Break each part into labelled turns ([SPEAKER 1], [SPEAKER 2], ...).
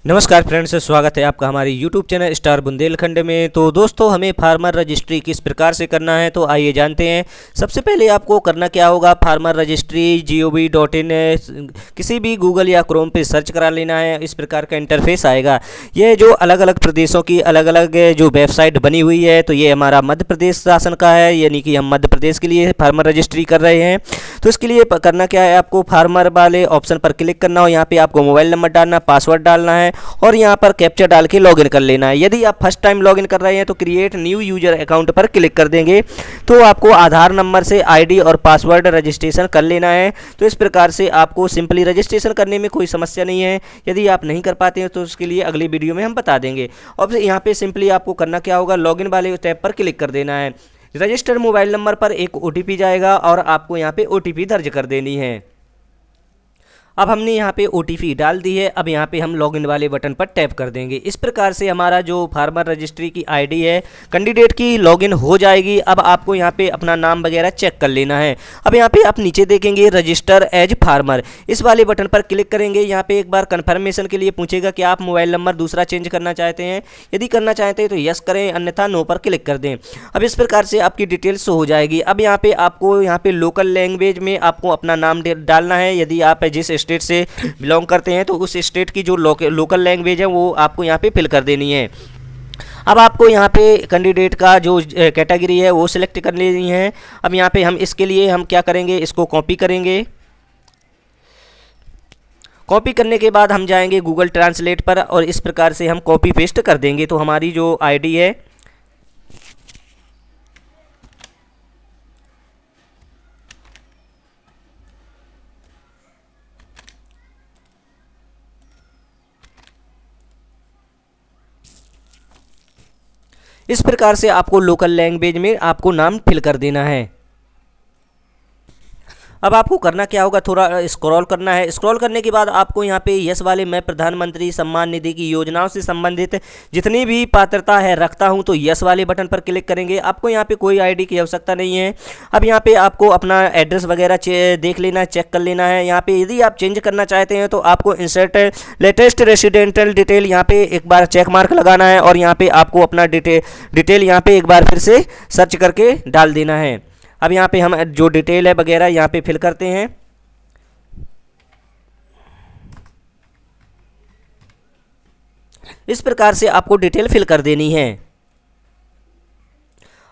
[SPEAKER 1] नमस्कार फ्रेंड्स, स्वागत है आपका हमारे YouTube चैनल स्टार बुंदेलखंड में। तो दोस्तों, हमें फार्मर रजिस्ट्री किस प्रकार से करना है, तो आइए जानते हैं। सबसे पहले आपको करना क्या होगा, फार्मर रजिस्ट्री gov.in किसी भी गूगल या क्रोम पे सर्च करा लेना है। इस प्रकार का इंटरफेस आएगा। ये जो अलग अलग प्रदेशों की अलग अलग जो वेबसाइट बनी हुई है, तो ये हमारा मध्य प्रदेश शासन का है, यानी कि हम मध्य प्रदेश के लिए फार्मर रजिस्ट्री कर रहे हैं। तो इसके लिए करना क्या है, आपको फार्मर वाले ऑप्शन पर क्लिक करना हो। यहाँ पे आपको मोबाइल नंबर डालना, पासवर्ड डालना है और यहाँ पर कैप्चा डाल के लॉगिन कर लेना है। यदि आप फर्स्ट टाइम लॉगिन कर रहे हैं तो क्रिएट न्यू यूजर अकाउंट पर क्लिक कर देंगे। तो आपको आधार नंबर से आईडी और पासवर्ड रजिस्ट्रेशन कर लेना है। तो इस प्रकार से आपको सिंपली रजिस्ट्रेशन करने में कोई समस्या नहीं है। यदि आप नहीं कर पाते हैं तो उसके लिए अगली वीडियो में हम बता देंगे। और यहाँ पे सिंपली आपको करना क्या होगा, लॉगिन वाले टैब पर क्लिक कर देना है। रजिस्टर्ड मोबाइल नंबर पर एक OTP जाएगा और आपको यहाँ पे OTP दर्ज कर देनी है। अब हमने यहाँ पे OTP डाल दी है। अब यहाँ पे हम लॉगिन वाले बटन पर टैप कर देंगे। इस प्रकार से हमारा जो फार्मर रजिस्ट्री की आईडी है कैंडिडेट की लॉगिन हो जाएगी। अब आपको यहाँ पे अपना नाम वगैरह चेक कर लेना है। अब यहाँ पे आप नीचे देखेंगे रजिस्टर एज फार्मर, इस वाले बटन पर क्लिक करेंगे। यहाँ पे एक बार कन्फर्मेशन के लिए पूछेगा कि आप मोबाइल नंबर दूसरा चेंज करना चाहते हैं। यदि करना चाहते हैं तो यस करें, अन्यथा नो पर क्लिक कर दें। अब इस प्रकार से आपकी डिटेल्स शो हो जाएगी। अब यहाँ पे आपको यहाँ पे लोकल लैंग्वेज में आपको अपना नाम डालना है। यदि आप जिस स्टेट से बिलोंग करते हैं तो उस स्टेट की जो लोकल लैंग्वेज है वो आपको यहाँ पे फिल कर देनी है। अब आपको यहाँ पे कैंडिडेट का जो कैटेगरी है वो सिलेक्ट कर लेनी है। अब यहाँ पे हम इसके लिए हम क्या करेंगे, इसको कॉपी करेंगे। कॉपी करने के बाद हम जाएंगे गूगल ट्रांसलेट पर और इस प्रकार से हम कॉपी पेस्ट कर देंगे। तो हमारी जो आईडी है इस प्रकार से आपको लोकल लैंग्वेज में आपको नाम फिल कर देना है। अब आपको करना क्या होगा, थोड़ा स्क्रॉल करना है। स्क्रॉल करने के बाद आपको यहाँ पे यस वाले मैं प्रधानमंत्री सम्मान निधि की योजनाओं से संबंधित जितनी भी पात्रता है रखता हूँ, तो यस वाले बटन पर क्लिक करेंगे। आपको यहाँ पे कोई आईडी की आवश्यकता नहीं है। अब यहाँ पे आपको अपना एड्रेस वगैरह देख लेना है, चेक कर लेना है। यहाँ पे यदि आप चेंज करना चाहते हैं तो आपको इंसर्ट लेटेस्ट रेसिडेंटल डिटेल यहाँ पे एक बार चेक मार्क लगाना है और यहाँ पे आपको अपना डिटेल यहाँ पे एक बार फिर से सर्च करके डाल देना है। अब यहाँ पे हम जो डिटेल है वगैरह यहाँ पे फिल करते हैं। इस प्रकार से आपको डिटेल फिल कर देनी है।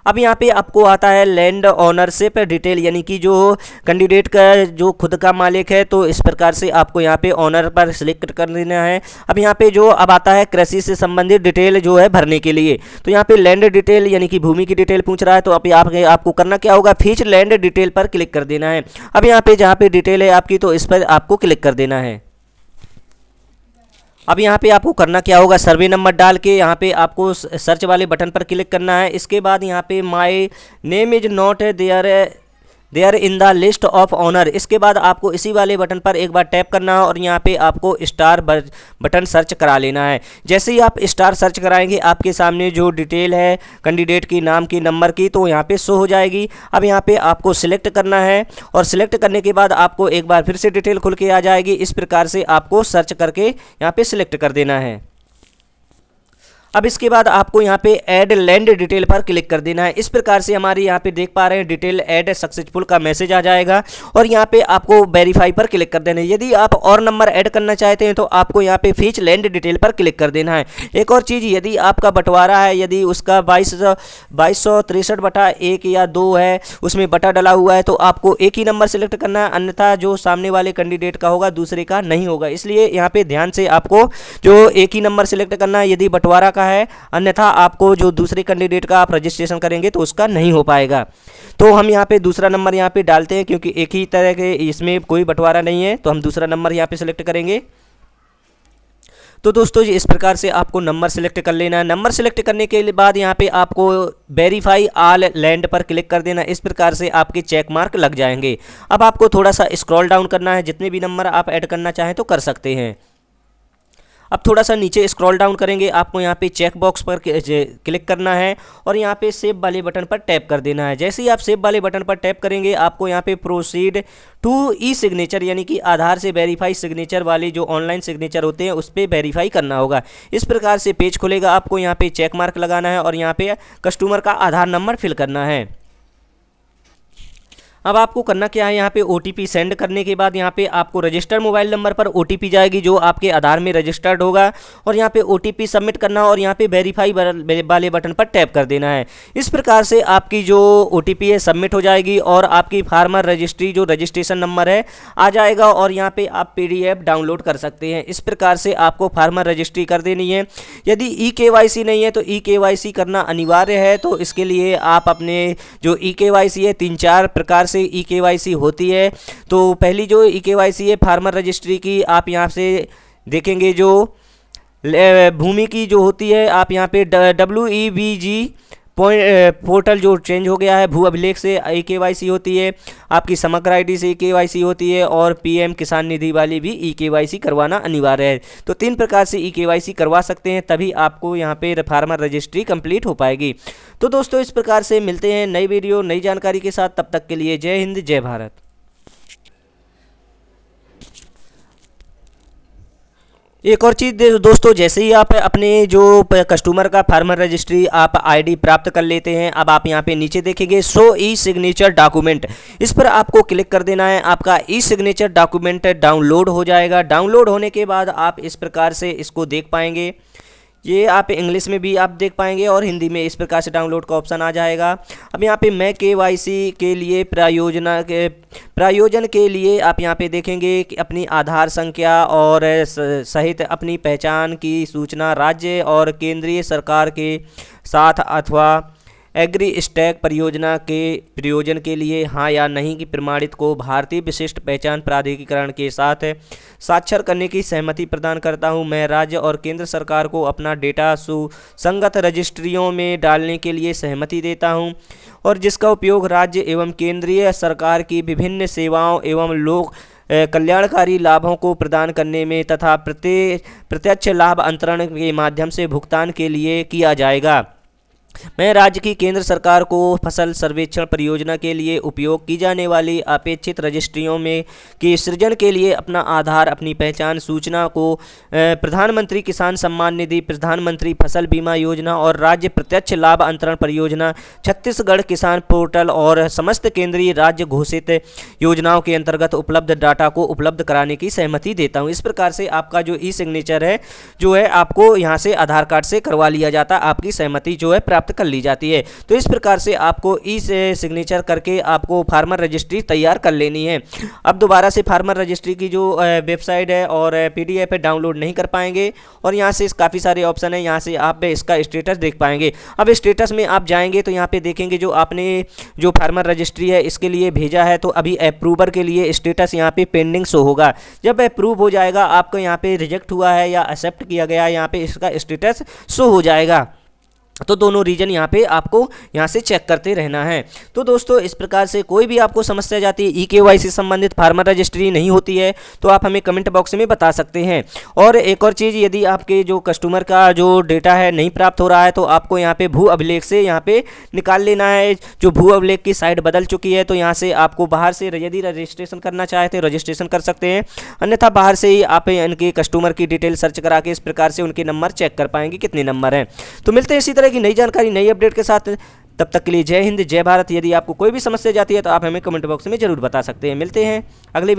[SPEAKER 1] अब यहाँ पे आपको आता है लैंड ओनरशिप डिटेल, यानी कि जो कैंडिडेट का जो खुद का मालिक है, तो इस प्रकार से आपको यहाँ पे ओनर पर सिलेक्ट कर देना है। अब यहाँ पे जो अब आता है कृषि से संबंधित डिटेल जो है भरने के लिए, तो यहाँ पे लैंड डिटेल यानी कि भूमि की डिटेल पूछ रहा है। तो अभी आपको करना क्या होगा, फीच लैंड डिटेल पर क्लिक कर देना है। अब यहाँ पे जहाँ पे डिटेल है आपकी, तो इस पर आपको क्लिक कर देना है। अब यहाँ पे आपको करना क्या होगा, सर्वे नंबर डाल के यहाँ पे आपको सर्च वाले बटन पर क्लिक करना है। इसके बाद यहाँ पे my name is not there in the list of honour, इसके बाद आपको इसी वाले बटन पर एक बार टैप करना है और यहाँ पे आपको स्टार बटन सर्च करा लेना है। जैसे ही आप स्टार सर्च कराएंगे आपके सामने जो डिटेल है कैंडिडेट की, नाम की, नंबर की, तो यहाँ पे शो हो जाएगी। अब यहाँ पे आपको सिलेक्ट करना है और सिलेक्ट करने के बाद आपको एक बार फिर से डिटेल खुल के आ जाएगी। इस प्रकार से आपको सर्च करके यहाँ पे सिलेक्ट कर देना है। अब इसके बाद आपको यहाँ पे ऐड लैंड डिटेल पर क्लिक कर देना है। इस प्रकार से हमारे यहाँ पे देख पा रहे हैं डिटेल ऐड सक्सेसफुल का मैसेज आ जाएगा और यहाँ पे आपको वेरीफाई पर क्लिक कर देना है। यदि आप और नंबर ऐड करना चाहते हैं तो आपको यहाँ पे फीच लैंड डिटेल पर क्लिक कर देना है। एक और चीज़, यदि आपका बंटवारा है, यदि उसका 2263/1 या 2 है, उसमें बटा डला हुआ है, तो आपको एक ही नंबर सेलेक्ट करना है, अन्यथा जो सामने वाले कैंडिडेट का होगा दूसरे का नहीं होगा। इसलिए यहाँ पे ध्यान से आपको जो एक ही नंबर सेलेक्ट करना है यदि बंटवारा का है, अन्यथा आपको जो दूसरे कैंडिडेट का आप रजिस्ट्रेशन करेंगे तो उसका नहीं हो पाएगा। तो हम यहाँ पे दूसरा नंबर यहाँ पे डालते हैं, क्योंकि एक ही तरह के इसमें कोई बंटवारा नहीं है, तो हम दूसरा नंबर यहाँ पे सेलेक्ट करेंगे। तो दोस्तों इस प्रकार से आपको नंबर सेलेक्ट कर लेना है। नंबर सेलेक्ट करने के बाद यहाँ पे आपको वेरीफाई ऑल लैंड पर क्लिक कर देना। इस प्रकार से आपके चेक मार्क लग जाएंगे। अब आपको थोड़ा सा स्क्रॉल डाउन करना है, जितने भी नंबर आप ऐड करना चाहें तो कर सकते हैं। अब थोड़ा सा नीचे स्क्रॉल डाउन करेंगे, आपको यहाँ पे चेक बॉक्स पर क्लिक करना है और यहाँ पे सेव वाले बटन पर टैप कर देना है। जैसे ही आप सेव वाले बटन पर टैप करेंगे आपको यहाँ पे प्रोसीड टू ई सिग्नेचर यानी कि आधार से वेरीफाई सिग्नेचर वाले जो ऑनलाइन सिग्नेचर होते हैं उस पर वेरीफाई करना होगा। इस प्रकार से पेज खुलेगा, आपको यहाँ पे चेक मार्क लगाना है और यहाँ पे कस्टमर का आधार नंबर फिल करना है। अब आपको करना क्या है, यहाँ पे OTP सेंड करने के बाद यहाँ पे आपको रजिस्टर्ड मोबाइल नंबर पर OTP जाएगी जो आपके आधार में रजिस्टर्ड होगा और यहाँ पे OTP सबमिट करना और यहाँ पे वेरीफाई वाले बटन पर टैप कर देना है। इस प्रकार से आपकी जो OTP है सबमिट हो जाएगी और आपकी फार्मर रजिस्ट्री जो रजिस्ट्रेशन नंबर है आ जाएगा और यहाँ पे आप PDF डाउनलोड कर सकते हैं। इस प्रकार से आपको फार्मर रजिस्ट्री कर देनी है। यदि eKYC नहीं है तो eKYC करना अनिवार्य है, तो इसके लिए आप अपने जो eKYC है 3-4 प्रकार से eKYC होती है। तो पहली जो eKYC है फार्मर रजिस्ट्री की, आप यहाँ से देखेंगे जो भूमि की जो होती है, आप यहाँ पे WEBG पोर्टल जो चेंज हो गया है, भू अभिलेख से eKYC होती है, आपकी समग्र ID से eKYC होती है और PM किसान निधि वाली भी eKYC करवाना अनिवार्य है। तो 3 प्रकार से eKYC करवा सकते हैं, तभी आपको यहाँ पे फार्मर रजिस्ट्री कंप्लीट हो पाएगी। तो दोस्तों इस प्रकार से मिलते हैं नई वीडियो नई जानकारी के साथ, तब तक के लिए जय हिंद जय भारत। एक और चीज़ दोस्तों, जैसे ही आप अपने जो कस्टमर का फार्मर रजिस्ट्री आप ID प्राप्त कर लेते हैं, अब आप यहाँ पे नीचे देखेंगे शो ई सिग्नेचर डॉक्यूमेंट, इस पर आपको क्लिक कर देना है। आपका ई सिग्नेचर डॉक्यूमेंट डाउनलोड हो जाएगा। डाउनलोड होने के बाद आप इस प्रकार से इसको देख पाएंगे। ये आप इंग्लिश में भी आप देख पाएंगे और हिंदी में इस प्रकार से डाउनलोड का ऑप्शन आ जाएगा। अब यहाँ पे मैं KYC के लिए प्रायोजन के लिए आप यहाँ पे देखेंगे कि अपनी आधार संख्या और सहित अपनी पहचान की सूचना राज्य और केंद्रीय सरकार के साथ अथवा एग्री स्टैक परियोजना के प्रयोजन के लिए हाँ या नहीं की प्रमाणित को भारतीय विशिष्ट पहचान प्राधिकरण के साथ साक्षर करने की सहमति प्रदान करता हूं। मैं राज्य और केंद्र सरकार को अपना डेटा सुसंगत रजिस्ट्रियों में डालने के लिए सहमति देता हूं और जिसका उपयोग राज्य एवं केंद्रीय सरकार की विभिन्न सेवाओं एवं लोक कल्याणकारी लाभों को प्रदान करने में तथा प्रत्यक्ष लाभ अंतरण के माध्यम से भुगतान के लिए किया जाएगा। मैं राज्य की केंद्र सरकार को फसल सर्वेक्षण परियोजना के लिए उपयोग की जाने वाली अपेक्षित रजिस्ट्रियों में की सृजन के लिए अपना आधार अपनी पहचान सूचना को प्रधानमंत्री किसान सम्मान निधि, प्रधानमंत्री फसल बीमा योजना और राज्य प्रत्यक्ष लाभ अंतरण परियोजना, छत्तीसगढ़ किसान पोर्टल और समस्त केंद्रीय राज्य घोषित योजनाओं के अंतर्गत उपलब्ध डाटा को उपलब्ध कराने की सहमति देता हूँ। इस प्रकार से आपका जो ई सिग्नेचर है जो है आपको यहाँ से आधार कार्ड से करवा लिया जाता, आपकी सहमति जो है प्राप्त कर ली जाती है। तो इस प्रकार से आपको ई सिग्नेचर करके आपको फार्मर रजिस्ट्री तैयार कर लेनी है। अब दोबारा से फार्मर रजिस्ट्री की जो वेबसाइट है और PDF है डाउनलोड नहीं कर पाएंगे और यहाँ से काफ़ी सारे ऑप्शन है, यहाँ से आप इसका स्टेटस देख पाएंगे। अब स्टेटस में आप जाएंगे तो यहाँ पे देखेंगे जो आपने जो फार्मर रजिस्ट्री है इसके लिए भेजा है तो अभी अप्रूवर के लिए स्टेटस यहाँ पे पेंडिंग शो होगा। जब अप्रूव हो जाएगा आपको यहाँ पे रिजेक्ट हुआ है या एक्सेप्ट किया गया, यहाँ पे इसका स्टेटस शो हो जाएगा। तो दोनों रीजन यहाँ पे आपको यहाँ से चेक करते रहना है। तो दोस्तों इस प्रकार से कोई भी आपको समस्या जाती है eKYC संबंधित फार्मर रजिस्ट्री नहीं होती है तो आप हमें कमेंट बॉक्स में बता सकते हैं। और एक और चीज़, यदि आपके जो कस्टमर का जो डेटा है नहीं प्राप्त हो रहा है तो आपको यहाँ पे भू अभिलेख से यहाँ पे निकाल लेना है। जो भू अभिलेख की साइट बदल चुकी है तो यहाँ से आपको बाहर से यदि रजिस्ट्रेशन करना चाहते हैं रजिस्ट्रेशन कर सकते हैं, अन्यथा बाहर से ही आप इनके कस्टमर की डिटेल सर्च करा के इस प्रकार से उनके नंबर चेक कर पाएंगे कितने नंबर हैं। तो मिलते हैं इसी तरह की नई जानकारी नई अपडेट के साथ, तब तक के लिए जय हिंद जय भारत। यदि आपको कोई भी समस्या जाती है तो आप हमें कमेंट बॉक्स में जरूर बता सकते हैं। मिलते हैं अगले